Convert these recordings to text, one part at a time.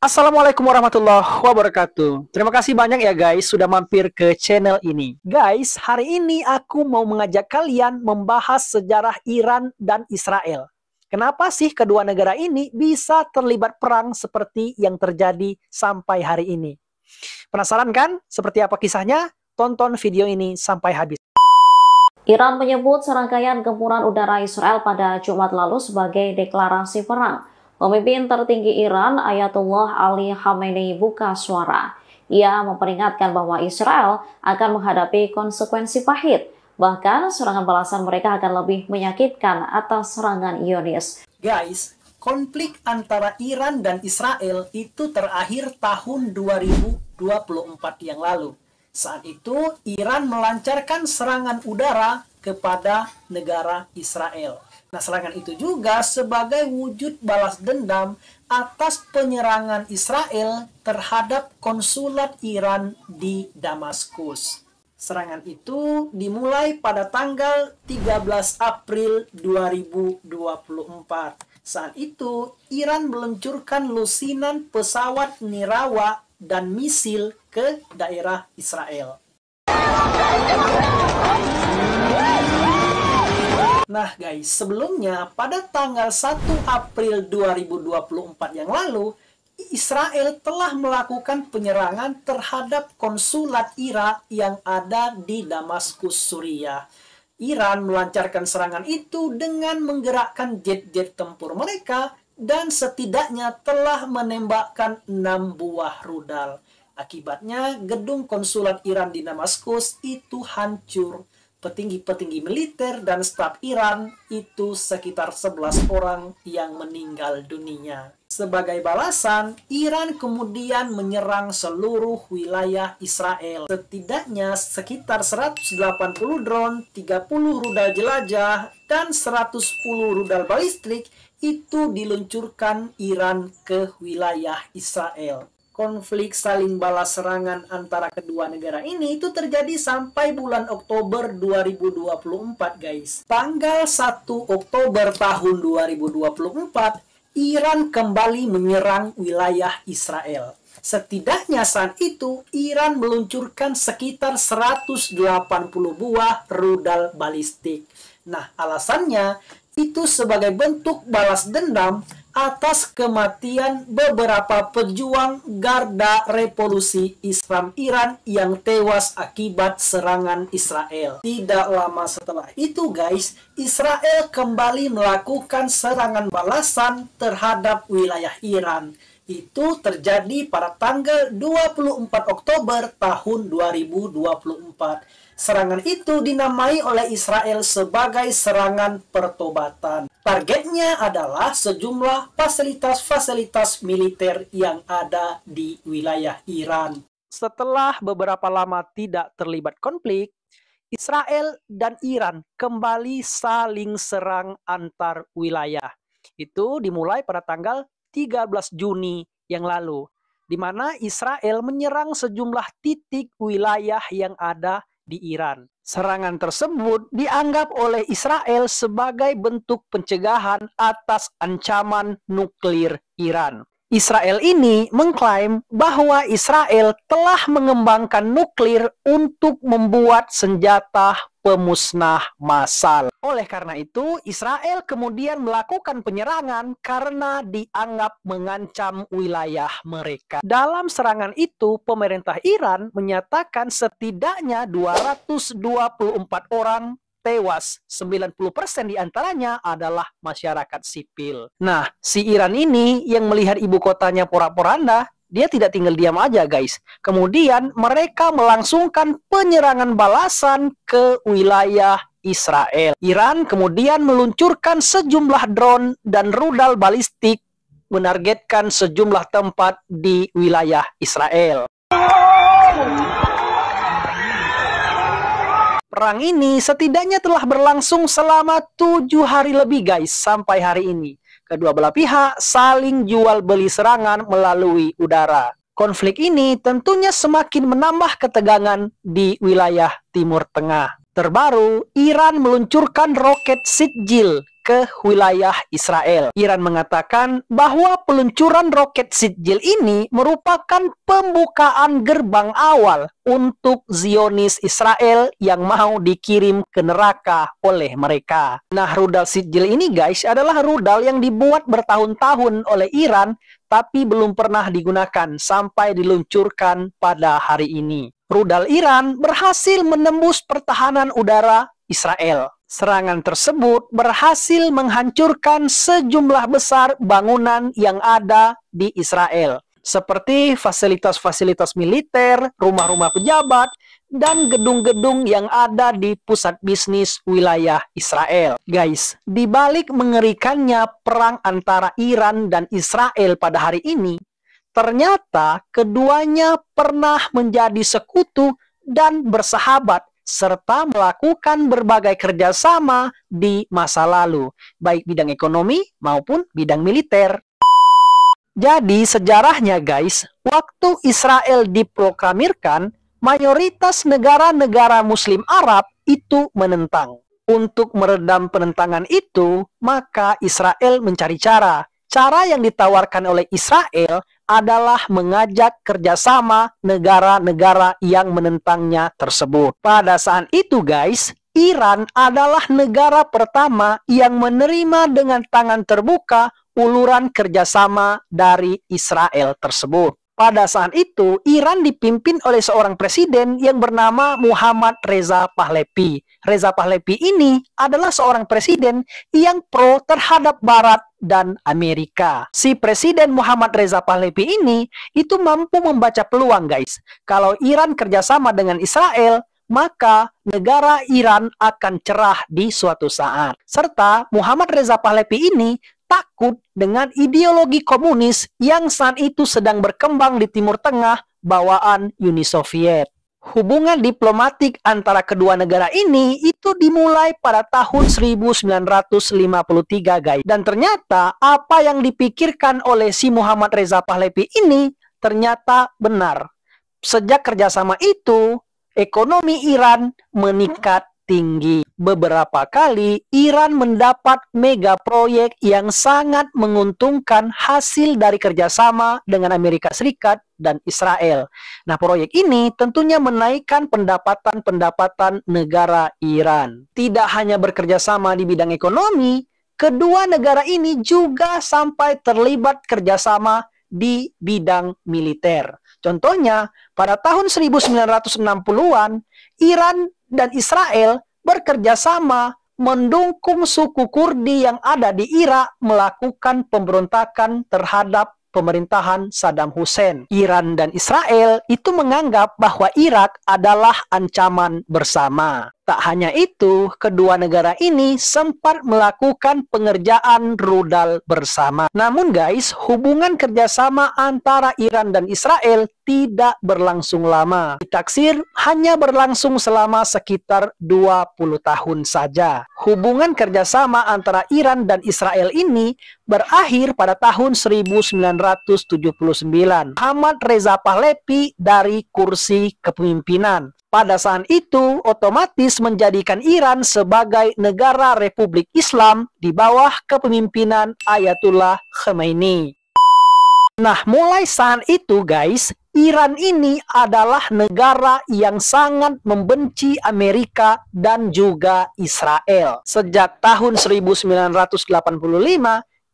Assalamualaikum warahmatullahi wabarakatuh. Terima kasih banyak ya guys sudah mampir ke channel ini. Guys, hari ini aku mau mengajak kalian membahas sejarah Iran dan Israel. Kenapa sih kedua negara ini bisa terlibat perang seperti yang terjadi sampai hari ini? Penasaran kan seperti apa kisahnya? Tonton video ini sampai habis. Iran menyebut serangkaian gempuran udara Israel pada Jumat lalu sebagai deklarasi perang. Pemimpin tertinggi Iran, Ayatollah Ali Khamenei, buka suara. Ia memperingatkan bahwa Israel akan menghadapi konsekuensi pahit. Bahkan serangan balasan mereka akan lebih menyakitkan atas serangan Ionis. Guys, konflik antara Iran dan Israel itu terakhir tahun 2024 yang lalu. Saat itu, Iran melancarkan serangan udara kepada negara Israel. Nah, serangan itu juga sebagai wujud balas dendam atas penyerangan Israel terhadap konsulat Iran di Damaskus. Serangan itu dimulai pada tanggal 13 April 2024. Saat itu, Iran meluncurkan lusinan pesawat nirawa dan misil ke daerah Israel. Nah guys, sebelumnya pada tanggal 1 April 2024 yang lalu, Israel telah melakukan penyerangan terhadap konsulat Iran yang ada di Damaskus, Suriah. Iran melancarkan serangan itu dengan menggerakkan jet-jet tempur mereka dan setidaknya telah menembakkan 6 buah rudal. Akibatnya, gedung konsulat Iran di Damaskus itu hancur. Petinggi-petinggi militer dan staf Iran itu sekitar 11 orang yang meninggal dunia. Sebagai balasan, Iran kemudian menyerang seluruh wilayah Israel. Setidaknya sekitar 180 drone, 30 rudal jelajah, dan 110 rudal balistik itu diluncurkan Iran ke wilayah Israel. Konflik saling balas serangan antara kedua negara ini itu terjadi sampai bulan Oktober 2024 guys. Tanggal 1 Oktober tahun 2024, Iran kembali menyerang wilayah Israel. Setidaknya saat itu, Iran meluncurkan sekitar 180 buah rudal balistik. Nah, alasannya itu sebagai bentuk balas dendam atas kematian beberapa pejuang Garda Revolusi Islam Iran yang tewas akibat serangan Israel. Tidak lama setelah itu guys, Israel kembali melakukan serangan balasan terhadap wilayah Iran. Itu terjadi pada tanggal 24 Oktober tahun 2024. Serangan itu dinamai oleh Israel sebagai serangan pertobatan. Targetnya adalah sejumlah fasilitas-fasilitas militer yang ada di wilayah Iran. Setelah beberapa lama tidak terlibat konflik, Israel dan Iran kembali saling serang antar wilayah. Itu dimulai pada tanggal 13 Juni yang lalu, di mana Israel menyerang sejumlah titik wilayah yang ada di Iran. Serangan tersebut dianggap oleh Israel sebagai bentuk pencegahan atas ancaman nuklir Iran. Israel ini mengklaim bahwa Israel telah mengembangkan nuklir untuk membuat senjata pemusnah massal. Oleh karena itu, Israel kemudian melakukan penyerangan karena dianggap mengancam wilayah mereka. Dalam serangan itu, pemerintah Iran menyatakan setidaknya 224 orang tewas, 90% diantaranya adalah masyarakat sipil. Nah, si Iran ini yang melihat ibu kotanya porak-poranda, dia tidak tinggal diam aja guys. Kemudian mereka melangsungkan penyerangan balasan ke wilayah Israel. Iran kemudian meluncurkan sejumlah drone dan rudal balistik menargetkan sejumlah tempat di wilayah Israel. Perang ini setidaknya telah berlangsung selama 7 hari lebih guys sampai hari ini. Kedua belah pihak saling jual beli serangan melalui udara. Konflik ini tentunya semakin menambah ketegangan di wilayah Timur Tengah. Terbaru, Iran meluncurkan roket Sitjil ke wilayah Israel. Iran mengatakan bahwa peluncuran roket Sitjil ini merupakan pembukaan gerbang awal untuk Zionis Israel yang mau dikirim ke neraka oleh mereka. Nah, rudal Sitjil ini guys adalah rudal yang dibuat bertahun-tahun oleh Iran tapi belum pernah digunakan sampai diluncurkan pada hari ini. Rudal Iran berhasil menembus pertahanan udara Israel. Serangan tersebut berhasil menghancurkan sejumlah besar bangunan yang ada di Israel, seperti fasilitas-fasilitas militer, rumah-rumah pejabat, dan gedung-gedung yang ada di pusat bisnis wilayah Israel. Guys, di balik mengerikannya perang antara Iran dan Israel pada hari ini, ternyata keduanya pernah menjadi sekutu dan bersahabat, serta melakukan berbagai kerjasama di masa lalu, baik bidang ekonomi maupun bidang militer. Jadi sejarahnya guys, waktu Israel diproklamirkan, mayoritas negara-negara Muslim Arab itu menentang. Untuk meredam penentangan itu, maka Israel mencari cara. Cara yang ditawarkan oleh Israel adalah mengajak kerjasama negara-negara yang menentangnya tersebut. Pada saat itu guys, Iran adalah negara pertama yang menerima dengan tangan terbuka uluran kerjasama dari Israel tersebut. Pada saat itu, Iran dipimpin oleh seorang presiden yang bernama Muhammad Reza Pahlavi. Reza Pahlavi ini adalah seorang presiden yang pro terhadap Barat dan Amerika. Si presiden Muhammad Reza Pahlavi ini itu mampu membaca peluang guys. Kalau Iran kerjasama dengan Israel, maka negara Iran akan cerah di suatu saat. Serta Muhammad Reza Pahlavi ini takut dengan ideologi komunis yang saat itu sedang berkembang di Timur Tengah bawaan Uni Soviet. Hubungan diplomatik antara kedua negara ini itu dimulai pada tahun 1953 guys. Dan ternyata apa yang dipikirkan oleh si Muhammad Reza Pahlavi ini ternyata benar. Sejak kerjasama itu, ekonomi Iran meningkat tinggi. Beberapa kali Iran mendapat mega proyek yang sangat menguntungkan hasil dari kerjasama dengan Amerika Serikat dan Israel. Nah, proyek ini tentunya menaikkan pendapatan negara Iran. Tidak hanya bekerjasama di bidang ekonomi, kedua negara ini juga sampai terlibat kerjasama di bidang militer. Contohnya, pada tahun 1960-an, Iran dan Israel bekerja sama mendukung suku Kurdi yang ada di Irak melakukan pemberontakan terhadap pemerintahan Saddam Hussein. Iran dan Israel itu menganggap bahwa Irak adalah ancaman bersama. Tak hanya itu, kedua negara ini sempat melakukan pengerjaan rudal bersama. Namun guys, hubungan kerjasama antara Iran dan Israel tidak berlangsung lama. Ditaksir hanya berlangsung selama sekitar 20 tahun saja. Hubungan kerjasama antara Iran dan Israel ini berakhir pada tahun 1979. Muhammad Reza Pahlavi dari kursi kepemimpinan. Pada saat itu, otomatis menjadikan Iran sebagai negara Republik Islam di bawah kepemimpinan Ayatullah Khamenei. Nah, mulai saat itu guys, Iran ini adalah negara yang sangat membenci Amerika dan juga Israel. Sejak tahun 1985,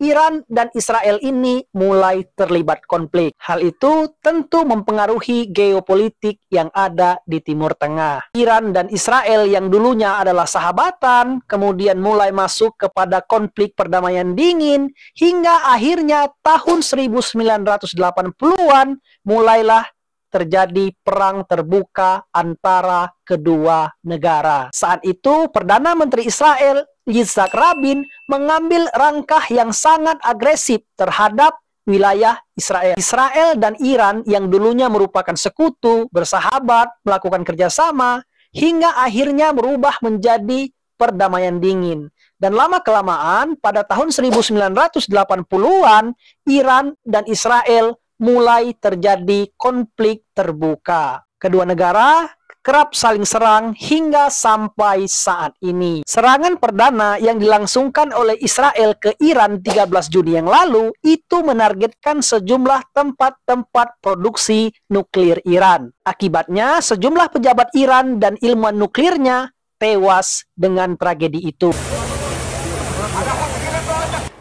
Iran dan Israel ini mulai terlibat konflik. Hal itu tentu mempengaruhi geopolitik yang ada di Timur Tengah. Iran dan Israel yang dulunya adalah sahabatan, kemudian mulai masuk kepada konflik perdamaian dingin, hingga akhirnya tahun 1980-an mulailah terjadi perang terbuka antara kedua negara. Saat itu, Perdana Menteri Israel Yitzhak Rabin mengambil langkah yang sangat agresif terhadap wilayah Israel. Israel dan Iran yang dulunya merupakan sekutu, bersahabat, melakukan kerjasama, hingga akhirnya berubah menjadi perdamaian dingin. Dan lama-kelamaan, pada tahun 1980-an, Iran dan Israel mulai terjadi konflik terbuka. Kedua negara kerap saling serang hingga sampai saat ini. Serangan perdana yang dilangsungkan oleh Israel ke Iran 13 Juni yang lalu itu menargetkan sejumlah tempat-tempat produksi nuklir Iran. Akibatnya, sejumlah pejabat Iran dan ilmuwan nuklirnya tewas dengan tragedi itu.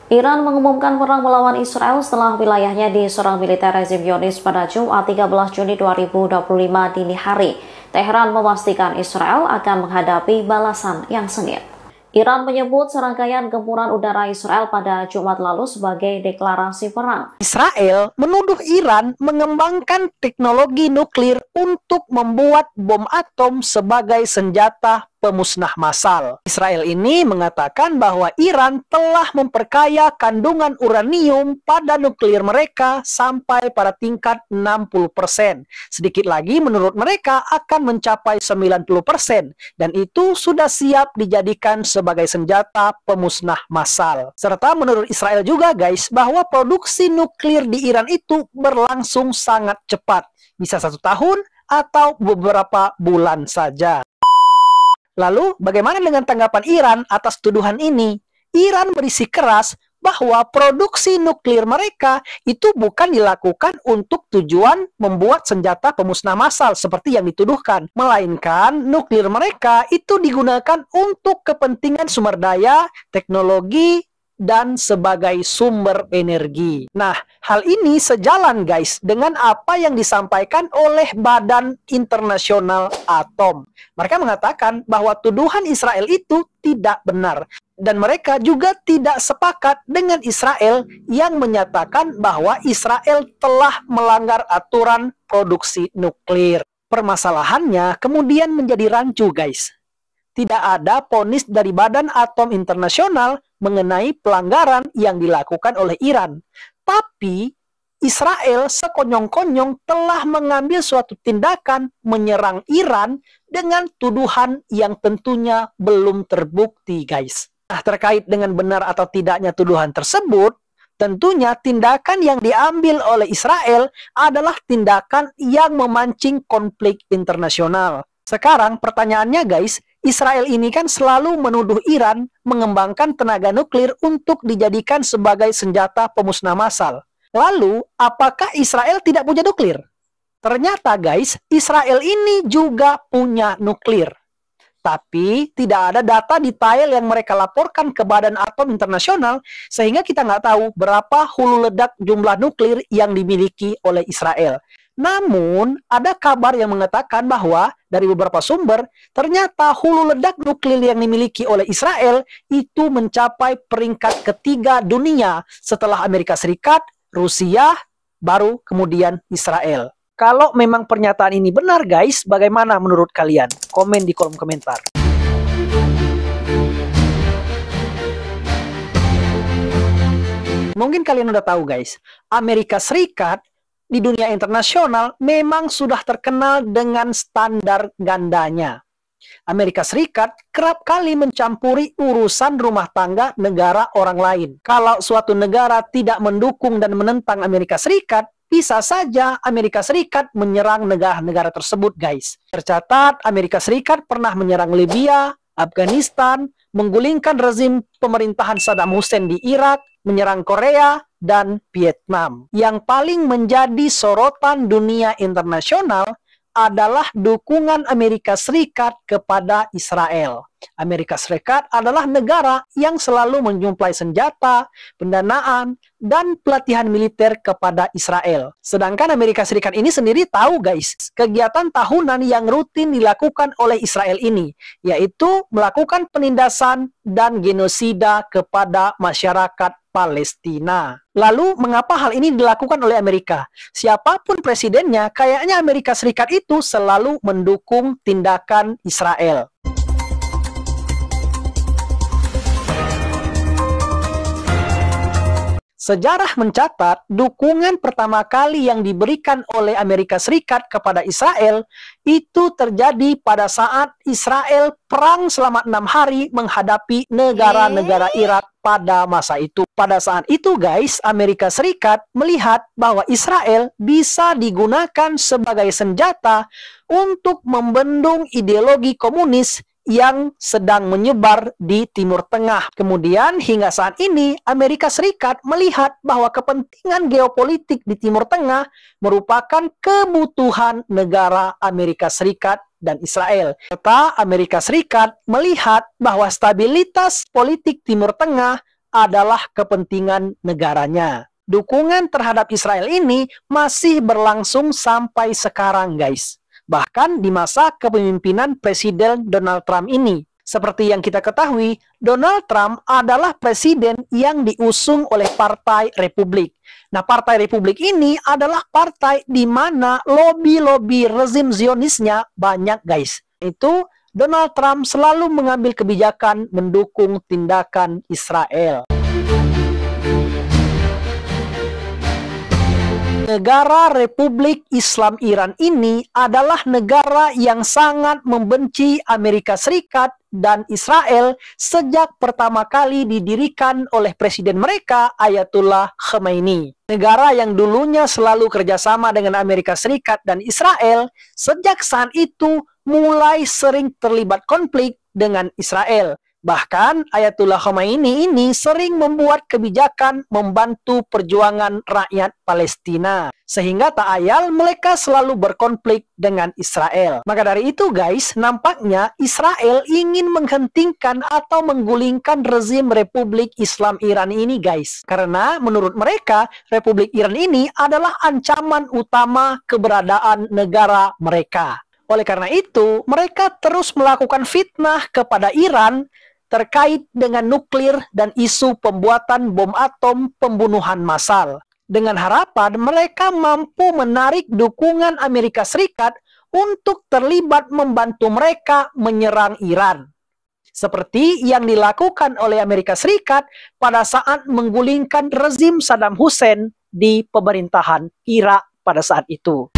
Iran mengumumkan perang melawan Israel setelah wilayahnya diserang militer rezim Zionis pada Jumat 13 Juni 2025 dini hari. Teheran memastikan Israel akan menghadapi balasan yang sengit. Iran menyebut serangkaian gempuran udara Israel pada Jumat lalu sebagai deklarasi perang. Israel menuduh Iran mengembangkan teknologi nuklir untuk membuat bom atom sebagai senjata pemusnah massal. Israel ini mengatakan bahwa Iran telah memperkaya kandungan uranium pada nuklir mereka sampai pada tingkat 60%. Sedikit lagi menurut mereka akan mencapai 90% dan itu sudah siap dijadikan sebagai senjata pemusnah massal. Serta menurut Israel juga guys bahwa produksi nuklir di Iran itu berlangsung sangat cepat. Bisa 1 tahun atau beberapa bulan saja. Lalu, bagaimana dengan tanggapan Iran atas tuduhan ini? Iran bersikeras bahwa produksi nuklir mereka itu bukan dilakukan untuk tujuan membuat senjata pemusnah massal seperti yang dituduhkan, melainkan nuklir mereka itu digunakan untuk kepentingan sumber daya, teknologi, dan sebagai sumber energi. Nah, hal ini sejalan guys dengan apa yang disampaikan oleh Badan Internasional Atom. Mereka mengatakan bahwa tuduhan Israel itu tidak benar. Dan mereka juga tidak sepakat dengan Israel yang menyatakan bahwa Israel telah melanggar aturan produksi nuklir. Permasalahannya kemudian menjadi rancu guys. Tidak ada vonis dari Badan Atom Internasional mengenai pelanggaran yang dilakukan oleh Iran. Tapi Israel sekonyong-konyong telah mengambil suatu tindakan menyerang Iran dengan tuduhan yang tentunya belum terbukti guys. Nah, terkait dengan benar atau tidaknya tuduhan tersebut, tentunya tindakan yang diambil oleh Israel adalah tindakan yang memancing konflik internasional. Sekarang pertanyaannya guys, Israel ini kan selalu menuduh Iran mengembangkan tenaga nuklir untuk dijadikan sebagai senjata pemusnah massal. Lalu, apakah Israel tidak punya nuklir? Ternyata guys, Israel ini juga punya nuklir. Tapi tidak ada data detail yang mereka laporkan ke Badan Atom Internasional, sehingga kita nggak tahu berapa hulu ledak jumlah nuklir yang dimiliki oleh Israel. Namun, ada kabar yang mengatakan bahwa dari beberapa sumber, ternyata hulu ledak nuklir yang dimiliki oleh Israel itu mencapai peringkat ketiga dunia setelah Amerika Serikat, Rusia, baru kemudian Israel. Kalau memang pernyataan ini benar guys, bagaimana menurut kalian? Komen di kolom komentar. Mungkin kalian udah tahu guys, Amerika Serikat di dunia internasional memang sudah terkenal dengan standar gandanya. Amerika Serikat kerap kali mencampuri urusan rumah tangga negara orang lain. Kalau suatu negara tidak mendukung dan menentang Amerika Serikat, bisa saja Amerika Serikat menyerang negara-negara tersebut, guys. Tercatat, Amerika Serikat pernah menyerang Libya, Afghanistan, menggulingkan rezim pemerintahan Saddam Hussein di Irak, menyerang Korea, dan Vietnam. Yang paling menjadi sorotan dunia internasional adalah dukungan Amerika Serikat kepada Israel. Amerika Serikat adalah negara yang selalu menyuplai senjata, pendanaan, dan pelatihan militer kepada Israel. Sedangkan Amerika Serikat ini sendiri tahu guys, kegiatan tahunan yang rutin dilakukan oleh Israel ini, yaitu melakukan penindasan dan genosida kepada masyarakat Palestina. Lalu, mengapa hal ini dilakukan oleh Amerika? Siapapun presidennya, kayaknya Amerika Serikat itu selalu mendukung tindakan Israel. Sejarah mencatat dukungan pertama kali yang diberikan oleh Amerika Serikat kepada Israel itu terjadi pada saat Israel perang selama 6 hari menghadapi negara-negara Irak pada masa itu. Pada saat itu guys, Amerika Serikat melihat bahwa Israel bisa digunakan sebagai senjata untuk membendung ideologi komunis yang sedang menyebar di Timur Tengah. Kemudian hingga saat ini Amerika Serikat melihat bahwa kepentingan geopolitik di Timur Tengah merupakan kebutuhan negara Amerika Serikat dan Israel. Serta Amerika Serikat melihat bahwa stabilitas politik Timur Tengah adalah kepentingan negaranya. Dukungan terhadap Israel ini masih berlangsung sampai sekarang guys. Bahkan di masa kepemimpinan Presiden Donald Trump ini. Seperti yang kita ketahui, Donald Trump adalah presiden yang diusung oleh Partai Republik. Nah, Partai Republik ini adalah partai di mana lobby-lobby rezim Zionisnya banyak, guys. Itu Donald Trump selalu mengambil kebijakan mendukung tindakan Israel. Negara Republik Islam Iran ini adalah negara yang sangat membenci Amerika Serikat dan Israel sejak pertama kali didirikan oleh presiden mereka, Ayatullah Khamenei. Negara yang dulunya selalu kerjasama dengan Amerika Serikat dan Israel, sejak saat itu mulai sering terlibat konflik dengan Israel. Bahkan Ayatullah Khamenei ini sering membuat kebijakan membantu perjuangan rakyat Palestina. Sehingga tak ayal mereka selalu berkonflik dengan Israel. Maka dari itu guys, nampaknya Israel ingin menghentikan atau menggulingkan rezim Republik Islam Iran ini guys. Karena menurut mereka, Republik Iran ini adalah ancaman utama keberadaan negara mereka. Oleh karena itu, mereka terus melakukan fitnah kepada Iran terkait dengan nuklir dan isu pembuatan bom atom pembunuhan massal. Dengan harapan mereka mampu menarik dukungan Amerika Serikat untuk terlibat membantu mereka menyerang Iran. Seperti yang dilakukan oleh Amerika Serikat pada saat menggulingkan rezim Saddam Hussein di pemerintahan Irak pada saat itu.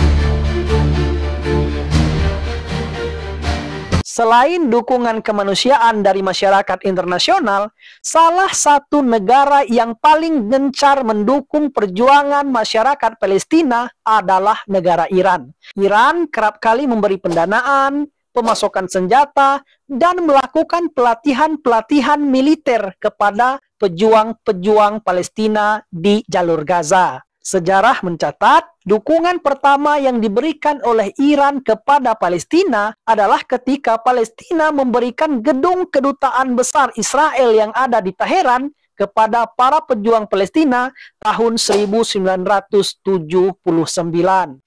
Selain dukungan kemanusiaan dari masyarakat internasional, salah satu negara yang paling gencar mendukung perjuangan masyarakat Palestina adalah negara Iran. Iran kerap kali memberi pendanaan, pemasokan senjata, dan melakukan pelatihan-pelatihan militer kepada pejuang-pejuang Palestina di jalur Gaza. Sejarah mencatat, dukungan pertama yang diberikan oleh Iran kepada Palestina adalah ketika Palestina memberikan gedung kedutaan besar Israel yang ada di Teheran kepada para pejuang Palestina tahun 1979.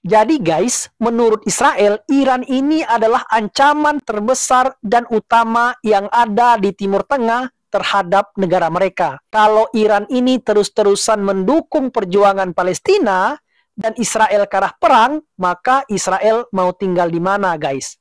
Jadi guys, menurut Israel, Iran ini adalah ancaman terbesar dan utama yang ada di Timur Tengah terhadap negara mereka. Kalau Iran ini terus-terusan mendukung perjuangan Palestina dan Israel ke arah perang, maka Israel mau tinggal di mana, guys?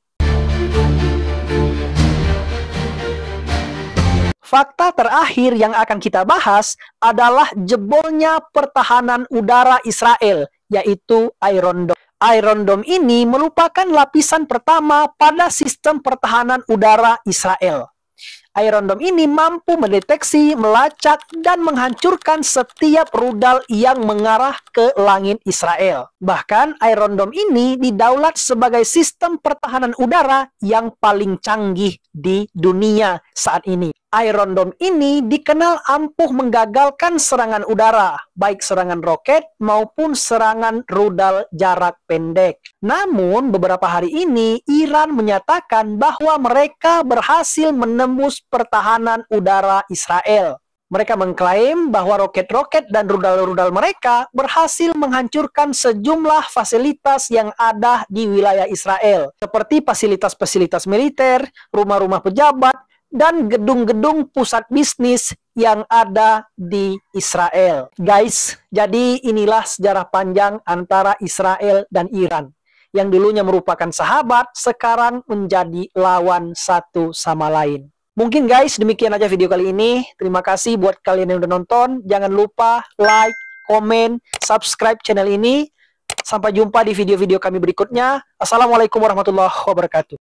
Fakta terakhir yang akan kita bahas adalah jebolnya pertahanan udara Israel, yaitu Iron Dome. Iron Dome ini merupakan lapisan pertama pada sistem pertahanan udara Israel. Iron Dome ini mampu mendeteksi, melacak, dan menghancurkan setiap rudal yang mengarah ke langit Israel. Bahkan Iron Dome ini didaulat sebagai sistem pertahanan udara yang paling canggih di dunia saat ini. Iron Dome ini dikenal ampuh menggagalkan serangan udara, baik serangan roket maupun serangan rudal jarak pendek. Namun, beberapa hari ini, Iran menyatakan bahwa mereka berhasil menembus pertahanan udara Israel. Mereka mengklaim bahwa roket-roket dan rudal-rudal mereka berhasil menghancurkan sejumlah fasilitas yang ada di wilayah Israel, seperti fasilitas-fasilitas militer, rumah-rumah pejabat, dan gedung-gedung pusat bisnis yang ada di Israel. Guys, jadi inilah sejarah panjang antara Israel dan Iran. Yang dulunya merupakan sahabat, sekarang menjadi lawan satu sama lain. Mungkin guys, demikian aja video kali ini. Terima kasih buat kalian yang udah nonton. Jangan lupa like, komen, subscribe channel ini. Sampai jumpa di video-video kami berikutnya. Assalamualaikum warahmatullahi wabarakatuh.